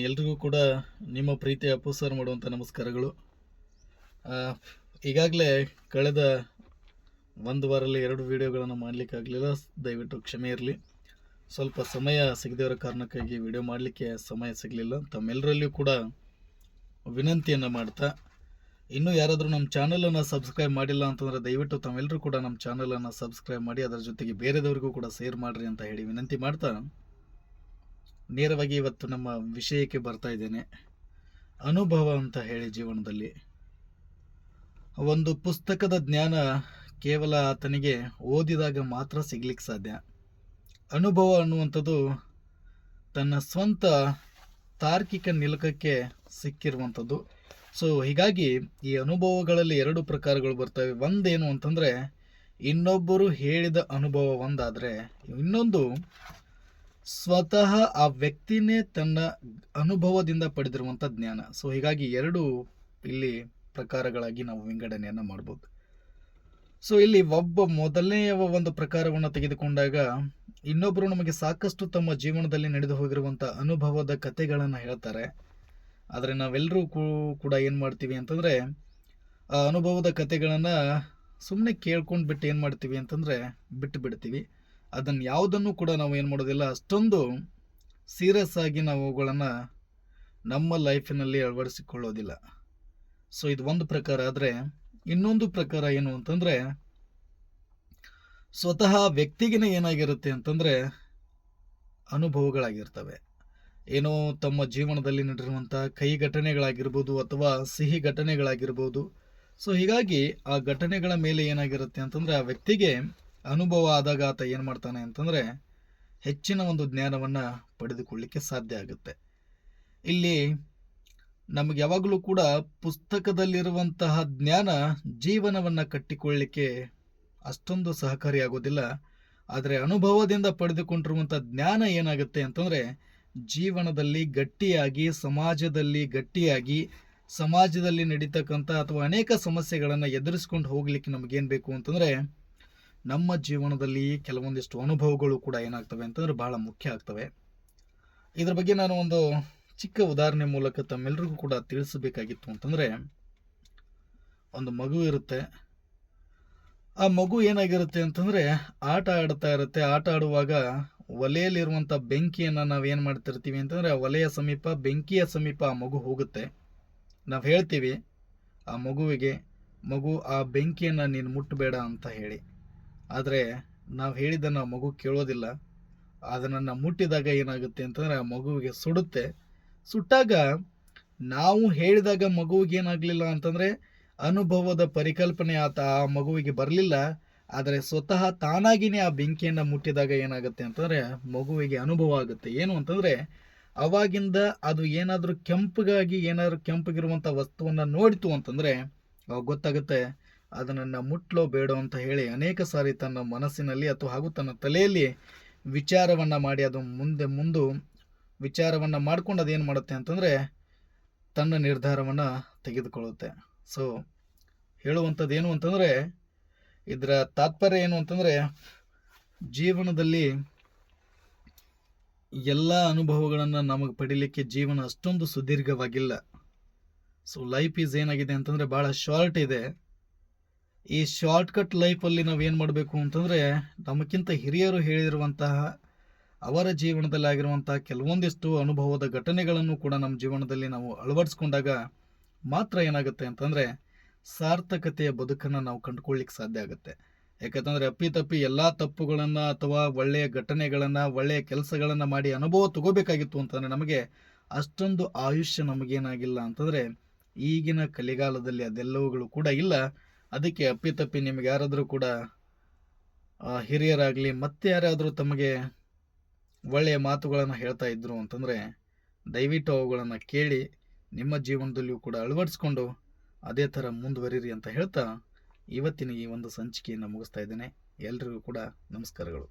ಎಲ್ರಿಗೂ ಕೂಡ ನಿಮ್ಮ ಪ್ರೀತಿಯ ಅಪ್ಪು ಸರ್ ಮಾಡುವಂಥ ನಮಸ್ಕಾರಗಳು. ಈಗಾಗಲೇ ಕಳೆದ ಒಂದು ವಾರಲ್ಲಿ 2 ವೀಡಿಯೋಗಳನ್ನು ಮಾಡಲಿಕ್ಕಾಗಲಿಲ್ಲ. ದಯವಿಟ್ಟು ಕ್ಷಮೆ ಇರಲಿ. ಸ್ವಲ್ಪ ಸಮಯ ಸಿಗದಿರೋ ಕಾರಣಕ್ಕಾಗಿ ವಿಡಿಯೋ ಮಾಡಲಿಕ್ಕೆ ಸಮಯ ಸಿಗಲಿಲ್ಲ. ತಮ್ಮೆಲ್ಲರಲ್ಲಿಯೂ ಕೂಡ ವಿನಂತಿಯನ್ನು ಮಾಡ್ತಾ, ಇನ್ನೂ ಯಾರಾದರೂ ನಮ್ಮ ಚಾನಲನ್ನು ಸಬ್ಸ್ಕ್ರೈಬ್ ಮಾಡಿಲ್ಲ ಅಂತಂದರೆ ದಯವಿಟ್ಟು ತಾವೆಲ್ಲರೂ ಕೂಡ ನಮ್ಮ ಚಾನಲನ್ನು ಸಬ್ಸ್ಕ್ರೈಬ್ ಮಾಡಿ, ಅದರ ಜೊತೆಗೆ ಬೇರೆದವ್ರಿಗೂ ಕೂಡ ಶೇರ್ ಮಾಡಿರಿ ಅಂತ ಹೇಳಿ ವಿನಂತಿ ಮಾಡ್ತಾ, ನೇರವಾಗಿ ಇವತ್ತು ನಮ್ಮ ವಿಷಯಕ್ಕೆ ಬರ್ತಾ ಇದ್ದೇನೆ. ಅನುಭವ ಅಂತ ಹೇಳಿ ಜೀವನದಲ್ಲಿ ಒಂದು ಪುಸ್ತಕದ ಜ್ಞಾನ ಕೇವಲ ಆತನಿಗೆ ಓದಿದಾಗ ಮಾತ್ರ ಸಿಗ್ಲಿಕ್ಕೆ ಸಾಧ್ಯ. ಅನುಭವ ಅನ್ನುವಂಥದ್ದು ತನ್ನ ಸ್ವಂತ ತಾರ್ಕಿಕ ನಿಲುಕಕ್ಕೆ ಸಿಕ್ಕಿರುವಂಥದ್ದು. ಸೊ ಹೀಗಾಗಿ ಈ ಅನುಭವಗಳಲ್ಲಿ 2 ಪ್ರಕಾರಗಳು ಬರ್ತವೆ. ಒಂದೇನು ಅಂತಂದರೆ ಇನ್ನೊಬ್ಬರು ಹೇಳಿದ ಅನುಭವ ಒಂದಾದರೆ, ಇನ್ನೊಂದು ಸ್ವತಃ ಆ ವ್ಯಕ್ತಿನೇ ತನ್ನ ಅನುಭವದಿಂದ ಪಡೆದಿರುವಂಥ ಜ್ಞಾನ. ಸೊ ಹೀಗಾಗಿ 2 ಇಲ್ಲಿ ಪ್ರಕಾರಗಳಾಗಿ ನಾವು ವಿಂಗಡಣೆಯನ್ನು ಮಾಡ್ಬೋದು. ಸೊ ಇಲ್ಲಿ ಮೊದಲನೆಯ ಒಂದು ಪ್ರಕಾರವನ್ನು ತೆಗೆದುಕೊಂಡಾಗ, ಇನ್ನೊಬ್ಬರು ನಮಗೆ ಸಾಕಷ್ಟು ತಮ್ಮ ಜೀವನದಲ್ಲಿ ನಡೆದು ಹೋಗಿರುವಂಥ ಅನುಭವದ ಕಥೆಗಳನ್ನು ಹೇಳ್ತಾರೆ. ಆದರೆ ನಾವೆಲ್ಲರೂ ಕೂಡ ಏನು ಮಾಡ್ತೀವಿ ಅಂತಂದರೆ, ಆ ಅನುಭವದ ಕಥೆಗಳನ್ನು ಸುಮ್ಮನೆ ಕೇಳ್ಕೊಂಡು ಬಿಟ್ಟು ಏನು ಮಾಡ್ತೀವಿ ಅಂತಂದರೆ ಬಿಟ್ಟು ಬಿಡ್ತೀವಿ. ಅದನ್ನು ಯಾವುದನ್ನು ಕೂಡ ನಾವು ಏನು ಮಾಡೋದಿಲ್ಲ, ಅಷ್ಟೊಂದು ಸೀರಿಯಸ್ ಆಗಿ ನಾವು ಅವುಗಳನ್ನು ನಮ್ಮ ಲೈಫಿನಲ್ಲಿ ಅಳವಡಿಸಿಕೊಳ್ಳೋದಿಲ್ಲ. ಸೊ ಇದು ಒಂದು ಪ್ರಕಾರ. ಆದರೆ ಇನ್ನೊಂದು ಪ್ರಕಾರ ಏನು ಅಂತಂದರೆ, ಸ್ವತಃ ವ್ಯಕ್ತಿಗಿನೇ ಏನಾಗಿರುತ್ತೆ ಅಂತಂದರೆ ಅನುಭವಗಳಾಗಿರ್ತವೆ. ಏನೋ ತಮ್ಮ ಜೀವನದಲ್ಲಿ ನಡೆದಿರುವಂಥ ಕಹಿ ಘಟನೆಗಳಾಗಿರ್ಬೋದು ಅಥವಾ ಸಿಹಿ ಘಟನೆಗಳಾಗಿರ್ಬೋದು. ಸೊ ಹೀಗಾಗಿ ಆ ಘಟನೆಗಳ ಮೇಲೆ ಏನಾಗಿರುತ್ತೆ ಅಂತಂದರೆ, ಆ ವ್ಯಕ್ತಿಗೆ ಅನುಭವ ಆದಾಗ ಆತ ಏನು ಮಾಡ್ತಾನೆ ಅಂತಂದರೆ ಹೆಚ್ಚಿನ ಒಂದು ಜ್ಞಾನವನ್ನು ಪಡೆದುಕೊಳ್ಳಲಿಕ್ಕೆ ಸಾಧ್ಯ ಆಗುತ್ತೆ. ಇಲ್ಲಿ ನಮಗೆ ಯಾವಾಗಲೂ ಕೂಡ ಪುಸ್ತಕದಲ್ಲಿರುವಂತಹ ಜ್ಞಾನ ಜೀವನವನ್ನು ಕಟ್ಟಿಕೊಳ್ಳಲಿಕ್ಕೆ ಅಷ್ಟೊಂದು ಸಹಕಾರಿಯಾಗೋದಿಲ್ಲ. ಆದರೆ ಅನುಭವದಿಂದ ಪಡೆದುಕೊಂಡಿರುವಂಥ ಜ್ಞಾನ ಏನಾಗುತ್ತೆ ಅಂತಂದರೆ ಜೀವನದಲ್ಲಿ ಗಟ್ಟಿಯಾಗಿ, ಸಮಾಜದಲ್ಲಿ ನಡೀತಕ್ಕಂಥ ಅಥವಾ ಅನೇಕ ಸಮಸ್ಯೆಗಳನ್ನು ಎದುರಿಸ್ಕೊಂಡು ಹೋಗ್ಲಿಕ್ಕೆ ನಮಗೇನು ಬೇಕು ಅಂತಂದರೆ, ನಮ್ಮ ಜೀವನದಲ್ಲಿ ಕೆಲವೊಂದಿಷ್ಟು ಅನುಭವಗಳು ಕೂಡ ಏನಾಗ್ತವೆ ಅಂತಂದರೆ ಬಹಳ ಮುಖ್ಯ ಆಗ್ತವೆ. ಇದ್ರ ಬಗ್ಗೆ ನಾನು ಒಂದು ಚಿಕ್ಕ ಉದಾಹರಣೆ ಮೂಲಕ ತಮ್ಮೆಲ್ಲರಿಗೂ ಕೂಡ ತಿಳಿಸಬೇಕಾಗಿತ್ತು ಅಂತಂದರೆ, ಒಂದು ಮಗು ಇರುತ್ತೆ. ಆ ಮಗು ಏನಾಗಿರುತ್ತೆ ಅಂತಂದರೆ ಆಟ ಆಡ್ತಾ ಇರುತ್ತೆ. ಆಟ ಆಡುವಾಗ ಒಲೆಯಲ್ಲಿರುವಂಥ ಬೆಂಕಿಯನ್ನು ನಾವು ಏನು ಮಾಡ್ತಿರ್ತೀವಿ ಅಂತಂದರೆ, ಆ ಒಲೆಯ ಸಮೀಪ, ಬೆಂಕಿಯ ಸಮೀಪ ಆ ಮಗು ಹೋಗುತ್ತೆ. ನಾವು ಹೇಳ್ತೀವಿ ಆ ಮಗುವಿಗೆ, ಮಗು ಆ ಬೆಂಕಿಯನ್ನು ನೀನು ಮುಟ್ಟಬೇಡ ಅಂತ ಹೇಳಿ. ಆದರೆ ನಾವು ಹೇಳಿದ್ದನ್ನು ಆ ಮಗು ಕೇಳೋದಿಲ್ಲ. ಅದನ್ನು ಮುಟ್ಟಿದಾಗ ಏನಾಗುತ್ತೆ ಅಂತಂದರೆ ಆ ಮಗುವಿಗೆ ಸುಡುತ್ತೆ. ಸುಟ್ಟಾಗ ನಾವು ಹೇಳಿದಾಗ ಮಗುವಿಗೆ ಏನಾಗಲಿಲ್ಲ ಅಂತಂದರೆ ಅನುಭವದ ಪರಿಕಲ್ಪನೆ ಆ ಮಗುವಿಗೆ ಬರಲಿಲ್ಲ. ಆದರೆ ಸ್ವತಃ ತಾನಾಗಿಯೇ ಆ ಬೆಂಕಿಯನ್ನು ಮುಟ್ಟಿದಾಗ ಏನಾಗುತ್ತೆ ಅಂತಂದರೆ ಮಗುವಿಗೆ ಅನುಭವ ಆಗುತ್ತೆ. ಏನು ಅಂತಂದರೆ ಅವಾಗಿಂದ ಅದು ಏನಾದರೂ ಕೆಂಪಗಿರುವಂಥ ವಸ್ತುವನ್ನು ನೋಡಿತು ಅಂತಂದರೆ ಅವಾಗ ಗೊತ್ತಾಗುತ್ತೆ ಅದನ್ನು ಮುಟ್ಲೋ ಬೇಡೋ ಅಂತ ಹೇಳಿ ಅನೇಕ ಸಾರಿ ತನ್ನ ಮನಸ್ಸಿನಲ್ಲಿ ಹಾಗೂ ತನ್ನ ತಲೆಯಲ್ಲಿ ವಿಚಾರವನ್ನು ಮಾಡಿ, ಅದು ಮುಂದೆ ವಿಚಾರವನ್ನು ಮಾಡ್ಕೊಂಡು ಅದೇನು ಮಾಡುತ್ತೆ ಅಂತಂದರೆ ತನ್ನ ನಿರ್ಧಾರವನ್ನು ತೆಗೆದುಕೊಳ್ಳುತ್ತೆ. ಸೊ ಹೇಳುವಂಥದ್ದು ಏನು ಅಂತಂದರೆ, ಇದರ ತಾತ್ಪರ್ಯ ಏನು ಅಂತಂದರೆ, ಜೀವನದಲ್ಲಿ ಎಲ್ಲ ಅನುಭವಗಳನ್ನು ನಮಗೆ ಪಡೀಲಿಕ್ಕೆ ಜೀವನ ಅಷ್ಟೊಂದು ಸುದೀರ್ಘವಾಗಿಲ್ಲ. ಸೊ ಲೈಫ್ ಈಸ್ ಏನಾಗಿದೆ ಅಂತಂದರೆ ಭಾಳ ಶಾರ್ಟ್ ಇದೆ. ಈ ಶಾರ್ಟ್ಕಟ್ ಲೈಫಲ್ಲಿ ನಾವೇನು ಮಾಡಬೇಕು ಅಂತಂದರೆ, ನಮಗಿಂತ ಹಿರಿಯರು ಹೇಳಿರುವಂತಹ ಅವರ ಜೀವನದಲ್ಲಿ ಆಗಿರುವಂತಹ ಕೆಲವೊಂದಿಷ್ಟು ಅನುಭವದ ಘಟನೆಗಳನ್ನು ಕೂಡ ನಮ್ಮ ಜೀವನದಲ್ಲಿ ನಾವು ಅಳವಡಿಸ್ಕೊಂಡಾಗ ಮಾತ್ರ ಏನಾಗುತ್ತೆ ಅಂತಂದರೆ ಸಾರ್ಥಕತೆಯ ಬದುಕನ್ನು ನಾವು ಕಂಡುಕೊಳ್ಳಿಕ್ಕೆ ಸಾಧ್ಯ ಆಗುತ್ತೆ. ಯಾಕಂತಂದರೆ ಅಪ್ಪಿತಪ್ಪಿ ಎಲ್ಲ ತಪ್ಪುಗಳನ್ನು ಅಥವಾ ಒಳ್ಳೆಯ ಘಟನೆಗಳನ್ನು, ಒಳ್ಳೆಯ ಕೆಲಸಗಳನ್ನು ಮಾಡಿ ಅನುಭವ ತಗೋಬೇಕಾಗಿತ್ತು ಅಂತಂದರೆ ನಮಗೆ ಅಷ್ಟೊಂದು ಆಯುಷ್ಯ ನಮಗೇನಾಗಿಲ್ಲ ಅಂತಂದರೆ ಈಗಿನ ಕಲಿಗಾಲದಲ್ಲಿ ಅದೆಲ್ಲವುಗಳು ಕೂಡ ಇಲ್ಲ. ಅದಕ್ಕೆ ಅಪ್ಪಿತಪ್ಪಿ ನಿಮಗೆ ಯಾರಾದರೂ ಕೂಡ ಹಿರಿಯರಾಗಲಿ ಮತ್ತೆ ಯಾರಾದರೂ ತಮಗೆ ಒಳ್ಳೆಯ ಮಾತುಗಳನ್ನು ಹೇಳ್ತಾ ಇದ್ರು ಅಂತಂದರೆ ದಯವಿಟ್ಟು ಅವುಗಳನ್ನು ಕೇಳಿ ನಿಮ್ಮ ಜೀವನದಲ್ಲಿಯೂ ಕೂಡ ಅಳವಡಿಸ್ಕೊಂಡು ಅದೇ ಥರ ಮುಂದುವರಿರಿ ಅಂತ ಹೇಳ್ತಾ ಇವತ್ತಿನ ಈ ಒಂದು ಸಂಚಿಕೆಯನ್ನು ಮುಗಿಸ್ತಾ ಇದ್ದೇನೆ. ಎಲ್ರಿಗೂ ಕೂಡ ನಮಸ್ಕಾರಗಳು.